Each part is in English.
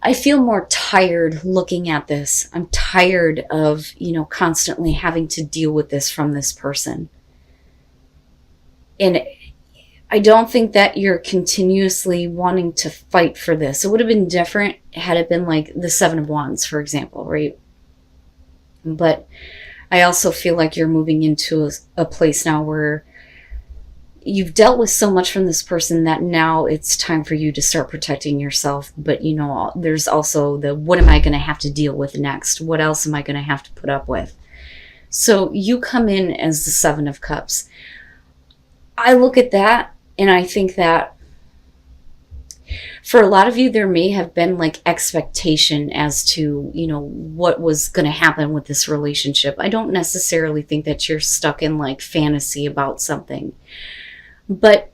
I feel more tired looking at this. I'm tired of, constantly having to deal with this from this person. And I don't think that you're continuously wanting to fight for this. It would have been different had it been like the Seven of Wands, for example, right? But I also feel like you're moving into a place now where you've dealt with so much from this person that now it's time for you to start protecting yourself. But, there's also the, what am I going to have to deal with next? What else am I going to have to put up with? So you come in as the Seven of Cups. I look at that and I think that for a lot of you, there may have been like expectation as to, what was going to happen with this relationship. I don't necessarily think that you're stuck in like fantasy about something, but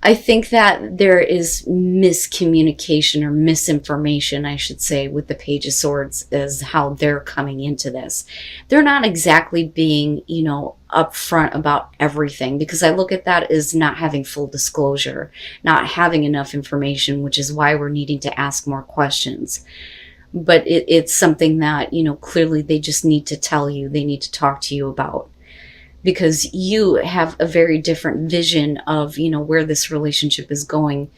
I think that there is miscommunication or misinformation, I should say, with the Page of Swords as how they're coming into this. They're not exactly being, upfront about everything, because I look at that as not having full disclosure, not having enough information, which is why we're needing to ask more questions. But it's something that, clearly they just need to tell you, they need to talk to you about. Because you have a very different vision of, where this relationship is going.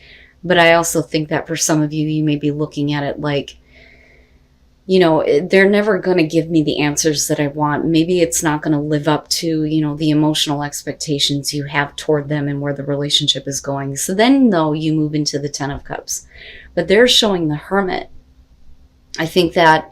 But I also think that for some of you, you may be looking at it like, they're never going to give me the answers that I want. Maybe it's not going to live up to, the emotional expectations you have toward them and where the relationship is going. So then, though, you move into the Ten of Cups. But they're showing the Hermit. I think that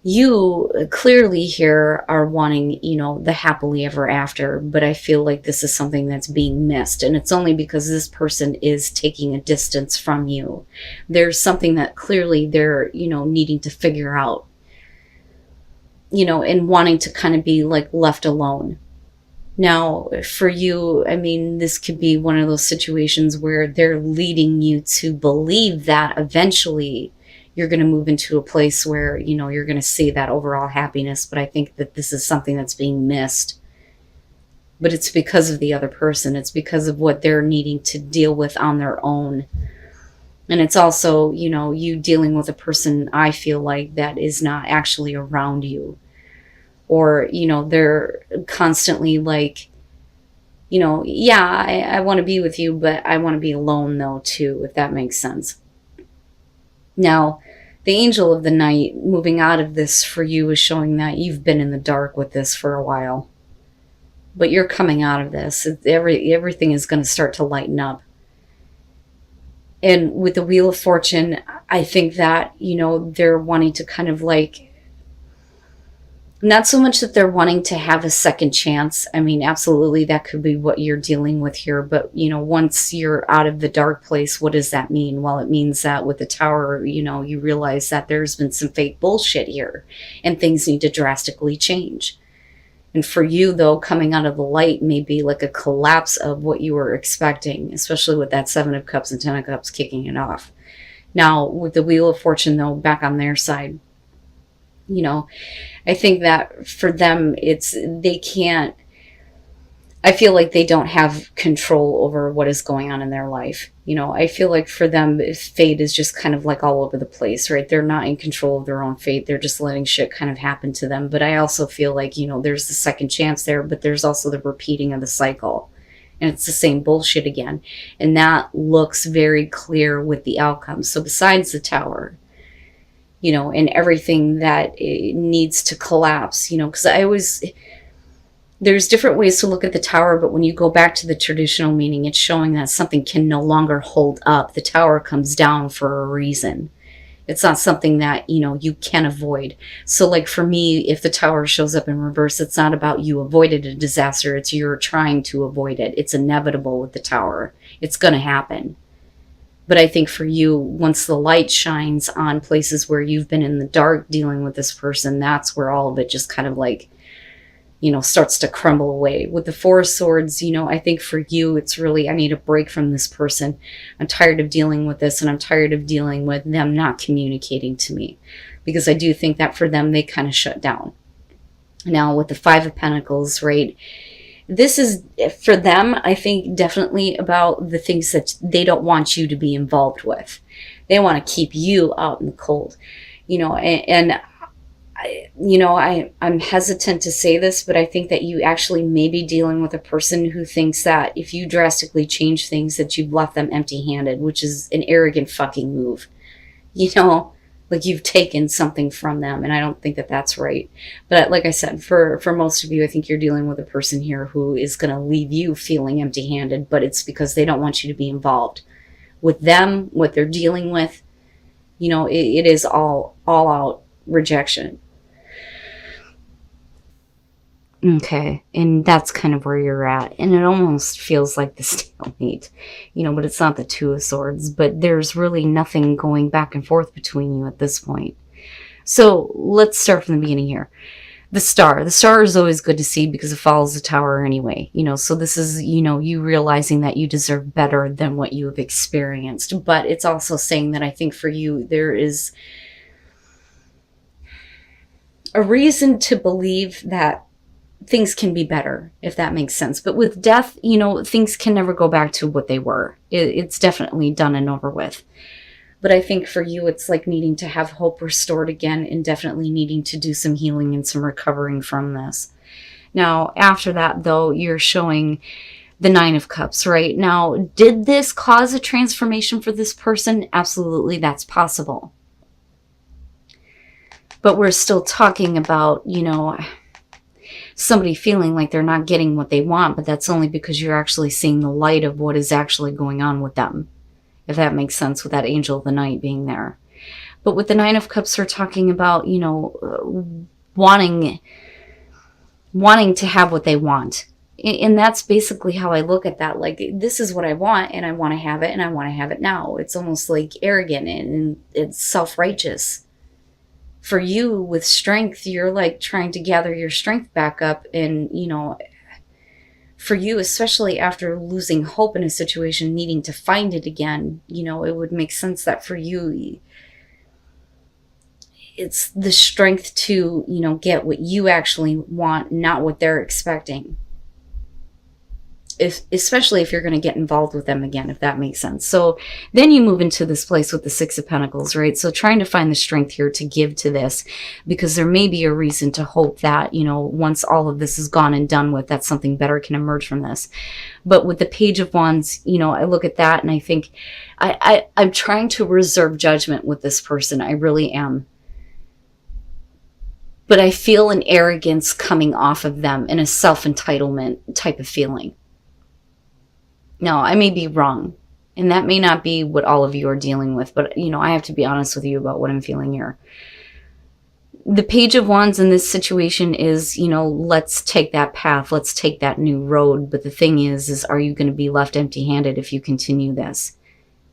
you clearly here are wanting, the happily ever after, but I feel like this is something that's being missed. And it's only because this person is taking a distance from you. There's something that clearly they're, needing to figure out, and wanting to kind of be like left alone. Now, for you, I mean, this could be one of those situations where they're leading you to believe that eventually you're going to move into a place where, you're going to see that overall happiness. But I think that this is something that's being missed. But it's because of the other person. It's because of what they're needing to deal with on their own. And it's also, you dealing with a person, I feel like, that is not actually around you. Or, they're constantly like, yeah, I want to be with you, but I want to be alone though too, if that makes sense. Now, the Angel of the Night moving out of this for you is showing that you've been in the dark with this for a while. But you're coming out of this. Everything is going to start to lighten up. And with the Wheel of Fortune, I think that, they're wanting to kind of like, not so much that they're wanting to have a second chance. I mean, absolutely, that could be what you're dealing with here. But, once you're out of the dark place, what does that mean? Well, it means that with the Tower, you realize that there's been some fake bullshit here and things need to drastically change. And for you, though, coming out of the light may be like a collapse of what you were expecting, especially with that Seven of Cups and Ten of Cups kicking it off. Now, with the Wheel of Fortune, though, back on their side, I think that for them, they can't, I feel like they don't have control over what is going on in their life. I feel like for them, fate is just kind of like all over the place, right? They're not in control of their own fate. They're just letting shit kind of happen to them. But I also feel like, there's the second chance there, but there's also the repeating of the cycle. And it's the same bullshit again. And that looks very clear with the outcome. So besides the Tower, and everything that needs to collapse, because there's different ways to look at the Tower, but when you go back to the traditional meaning, it's showing that something can no longer hold up. The Tower comes down for a reason. It's not something that, you can avoid. So like for me, if the Tower shows up in reverse, it's not about you avoided a disaster. It's you're trying to avoid it. It's inevitable with the Tower. It's going to happen. But I think for you, once the light shines on places where you've been in the dark dealing with this person, that's where all of it just kind of like, starts to crumble away. With the Four of Swords, I think for you, it's really, I need a break from this person. I'm tired of dealing with this, and I'm tired of dealing with them not communicating to me. Because I do think that for them, they kind of shut down. Now, with the Five of Pentacles, right? This is, for them, I think, definitely about the things that they don't want you to be involved with. They want to keep you out in the cold, and I'm hesitant to say this, but I think that you actually may be dealing with a person who thinks that if you drastically change things, that you've left them empty-handed, which is an arrogant fucking move. Like you've taken something from them, and I don't think that that's right. But like I said, for most of you, I think you're dealing with a person here who is going to leave you feeling empty-handed, but it's because they don't want you to be involved with them, what they're dealing with. It is all out rejection. Okay, and that's kind of where you're at. And it almost feels like the stalemate, but it's not the Two of Swords. But there's really nothing going back and forth between you at this point. So let's start from the beginning here. The star. The star is always good to see because it follows the tower anyway. So this is, you realizing that you deserve better than what you have experienced. But it's also saying that I think for you, there is a reason to believe that things can be better, if that makes sense. But with death, things can never go back to what they were. It's definitely done and over with. But I think for you, it's like needing to have hope restored again, and definitely needing to do some healing and some recovering from this. Now, after that, though, you're showing the Nine of Cups, right? Now, did this cause a transformation for this person? Absolutely, that's possible. But we're still talking about, somebody feeling like they're not getting what they want, but that's only because you're actually seeing the light of what is actually going on with them, if that makes sense, with that angel of the night being there. But with the Nine of Cups, we're talking about, wanting to have what they want. And that's basically how I look at that. Like, this is what I want, and I want to have it, and I want to have it now. It's almost like arrogant, and it's self-righteous. For you, with strength, you're like trying to gather your strength back up. And, for you, especially after losing hope in a situation, needing to find it again, it would make sense that for you, it's the strength to, get what you actually want, not what they're expecting. Especially if you're going to get involved with them again, if that makes sense. So then you move into this place with the Six of Pentacles, right? So trying to find the strength here to give to this, because there may be a reason to hope that, once all of this is gone and done with, that something better can emerge from this. But with the Page of Wands, I look at that and I think I'm trying to reserve judgment with this person. I really am. But I feel an arrogance coming off of them and a self-entitlement type of feeling. Now, I may be wrong, and that may not be what all of you are dealing with, but, I have to be honest with you about what I'm feeling here. The Page of Wands in this situation is, let's take that path, let's take that new road, but the thing is are you going to be left empty-handed if you continue this?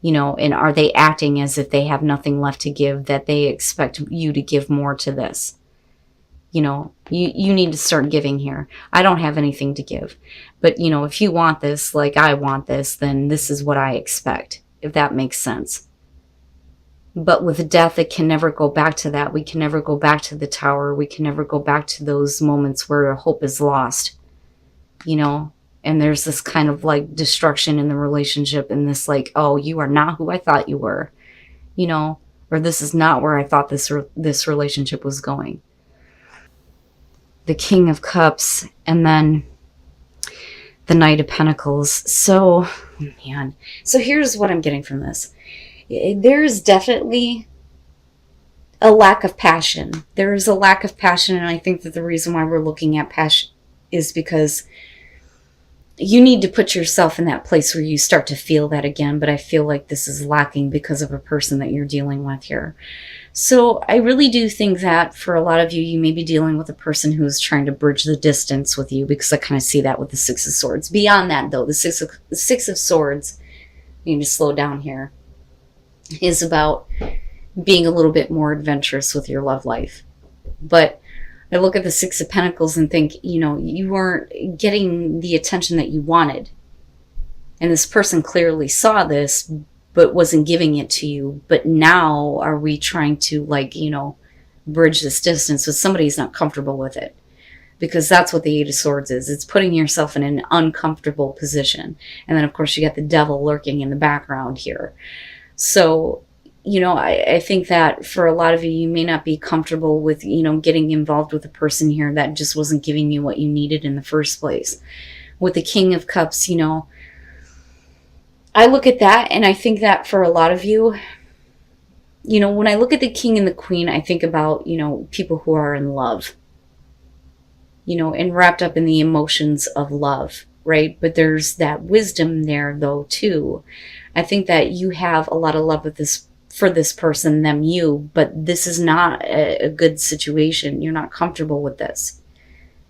And are they acting as if they have nothing left to give, that they expect you to give more to this? You need to start giving here. I don't have anything to give. But, if you want this like I want this, then this is what I expect, if that makes sense. But with death, it can never go back to that. We can never go back to the tower. We can never go back to those moments where hope is lost, and there's this kind of like destruction in the relationship, and this like, oh, you are not who I thought you were, or this is not where I thought this relationship was going. The King of Cups, and then the Knight of Pentacles. So, man. So here's what I'm getting from this. There's definitely a lack of passion. There is a lack of passion, and I think that the reason why we're looking at passion is because you need to put yourself in that place where you start to feel that again, but I feel like this is lacking because of a person that you're dealing with here. So I really do think that for a lot of you, you may be dealing with a person who's trying to bridge the distance with you, because I kind of see that with the Six of Swords. Beyond that, though, the Six of Swords, you need to slow down here, is about being a little bit more adventurous with your love life. But I look at the Six of Pentacles and think, you weren't getting the attention that you wanted. And this person clearly saw this, but wasn't giving it to you. But now are we trying to bridge this distance with somebody who's not comfortable with it? Because that's what the Eight of Swords is. It's putting yourself in an uncomfortable position. And then, of course, you got the devil lurking in the background here. So I think that for a lot of you, you may not be comfortable with, getting involved with a person here that just wasn't giving you what you needed in the first place. With the King of Cups, I look at that and I think that for a lot of you, when I look at the King and the Queen, I think about, people who are in love, and wrapped up in the emotions of love, right? But there's that wisdom there, though, too. I think that you have a lot of love for this person, you, but this is not a good situation. You're not comfortable with this.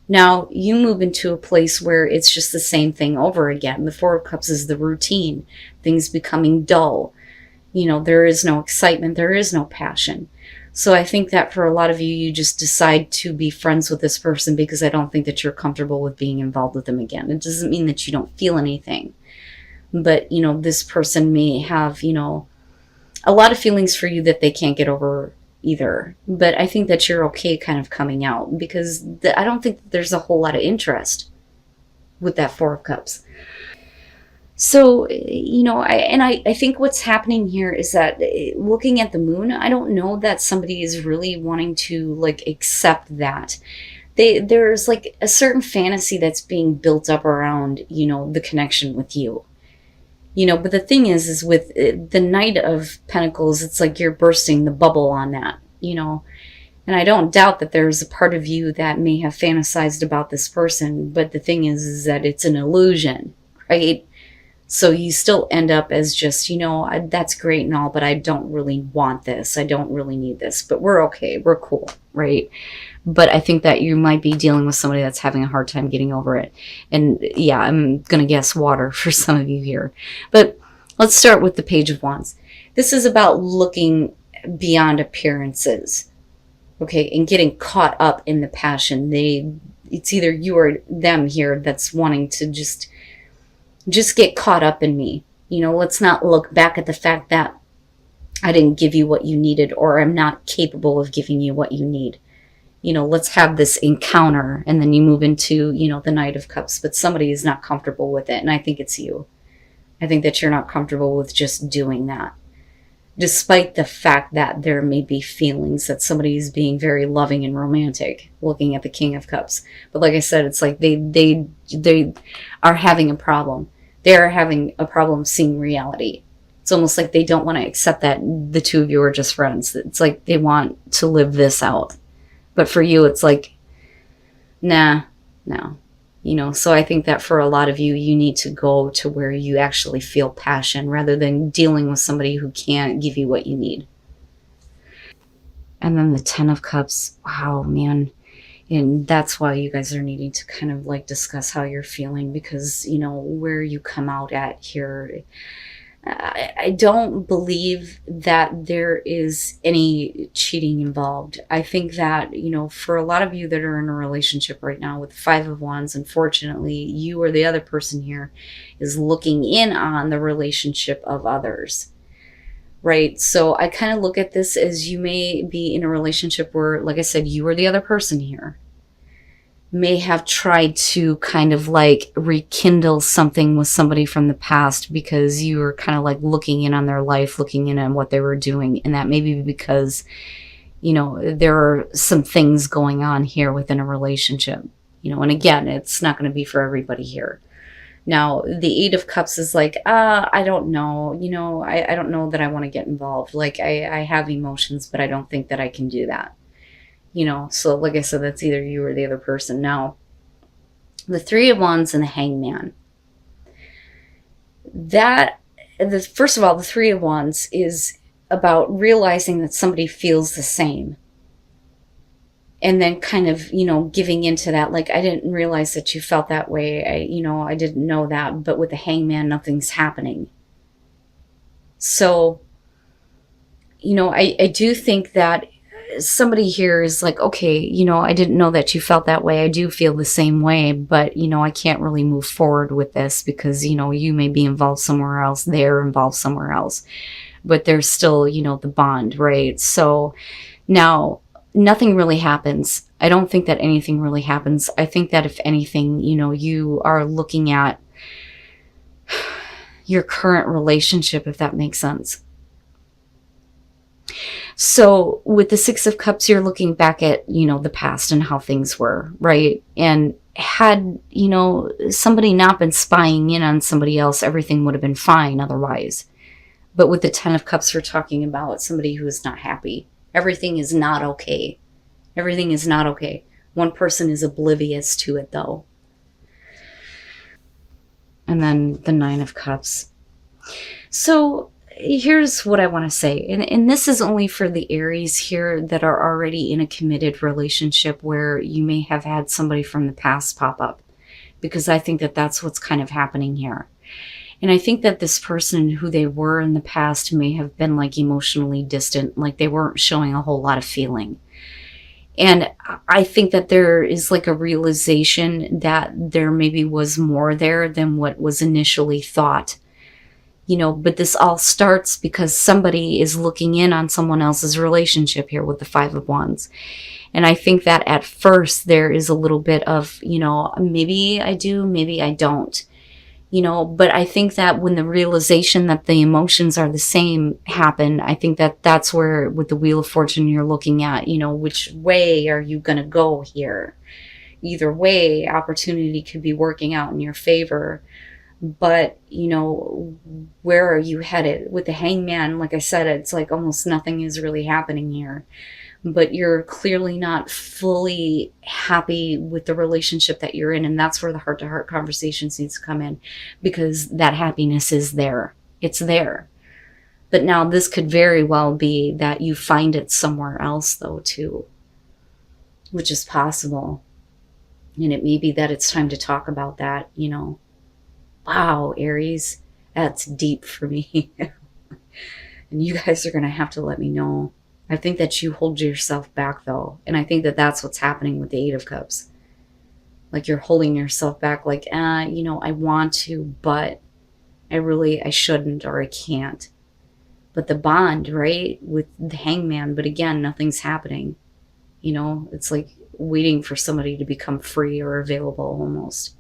Now, you move into a place where it's just the same thing over again. The Four of Cups is the routine, things becoming dull. There is no excitement, there is no passion. So I think that for a lot of you, you just decide to be friends with this person because I don't think that you're comfortable with being involved with them again. It doesn't mean that you don't feel anything. But, this person may have, a lot of feelings for you that they can't get over either. But I think that you're okay kind of coming out because I don't think that there's a whole lot of interest with that Four of Cups. So, I think what's happening here is that looking at the moon, I don't know that somebody is really wanting to accept that. There's a certain fantasy that's being built up around, the connection with you. But the thing is with the Knight of Pentacles, it's like you're bursting the bubble on that, And I don't doubt that there's a part of you that may have fantasized about this person, but the thing is that it's an illusion, right? So you still end up as just, that's great and all, but I don't really want this. I don't really need this, but we're okay. We're cool, right? But I think that you might be dealing with somebody that's having a hard time getting over it. And yeah, I'm going to guess water for some of you here. But let's start with the Page of Wands. This is about looking beyond appearances, okay, and getting caught up in the passion. It's either you or them here that's wanting to just get caught up in me. Let's not look back at the fact that I didn't give you what you needed or I'm not capable of giving you what you need. Let's have this encounter, and then you move into, the Knight of Cups, but somebody is not comfortable with it, and I think it's you. I think that you're not comfortable with just doing that, despite the fact that there may be feelings that somebody is being very loving and romantic, looking at the King of Cups. But like I said, it's like they are having a problem. They're having a problem seeing reality. It's almost like they don't want to accept that the two of you are just friends. It's like they want to live this out. But for you, it's like, nah, no. So I think that for a lot of you, you need to go to where you actually feel passion rather than dealing with somebody who can't give you what you need. And then the Ten of Cups, wow, man. And that's why you guys are needing to kind of discuss how you're feeling because, where you come out at here, I don't believe that there is any cheating involved. I think that, for a lot of you that are in a relationship right now with the Five of Wands, unfortunately, you or the other person here is looking in on the relationship of others, right? So I kind of look at this as you may be in a relationship where, like I said, you or the other person here may have tried to kind of rekindle something with somebody from the past because you were kind of looking in on their life, looking in on what they were doing. And that may be because, there are some things going on here within a relationship, and again, it's not going to be for everybody here. Now, the Eight of Cups is I don't know, I don't know that I want to get involved. I have emotions, but I don't think that I can do that. So like I said, that's either you or the other person. Now, the Three of Wands and the Hangman. First of all, the Three of Wands is about realizing that somebody feels the same. And then kind of, giving into that, I didn't realize that you felt that way. I didn't know that. But with the Hangman, nothing's happening. So, I do think that somebody here is okay, I didn't know that you felt that way. I do feel the same way, but, I can't really move forward with this because, you may be involved somewhere else. They're involved somewhere else, but there's still, the bond, right? So now nothing really happens. I don't think that anything really happens. I think that if anything, you are looking at your current relationship, if that makes sense. So with the Six of Cups, you're looking back at, the past and how things were, right? And had, somebody not been spying in on somebody else, everything would have been fine otherwise. But with the Ten of Cups, we're talking about somebody who is not happy. Everything is not okay. Everything is not okay. One person is oblivious to it, though. And then the Nine of Cups. So here's what I want to say. And this is only for the Aries here that are already in a committed relationship where you may have had somebody from the past pop up. Because I think that that's what's kind of happening here. And I think that this person, who they were in the past, may have been like emotionally distant, like they weren't showing a whole lot of feeling. And I think that there is like a realization that there maybe was more there than what was initially thought. But this all starts because somebody is looking in on someone else's relationship here with the Five of Wands. And I think that at first there is a little bit of, maybe I do, maybe I don't. But I think that when the realization that the emotions are the same happen, I think that that's where with the Wheel of Fortune you're looking at, which way are you going to go here? Either way, opportunity could be working out in your favor. But, where are you headed? With the Hangman, like I said, it's like almost nothing is really happening here. But you're clearly not fully happy with the relationship that you're in. And that's where the heart-to-heart conversations needs to come in, because that happiness is there. It's there. But now this could very well be that you find it somewhere else, though, too, which is possible. And it may be that it's time to talk about that, Wow, Aries, that's deep for me. And you guys are going to have to let me know. I think that you hold yourself back, though. And I think that that's what's happening with the Eight of Cups. Like you're holding yourself back like, I want to, but I shouldn't, or I can't. But the bond, right, with the Hangman, but again, nothing's happening. It's like waiting for somebody to become free or available almost.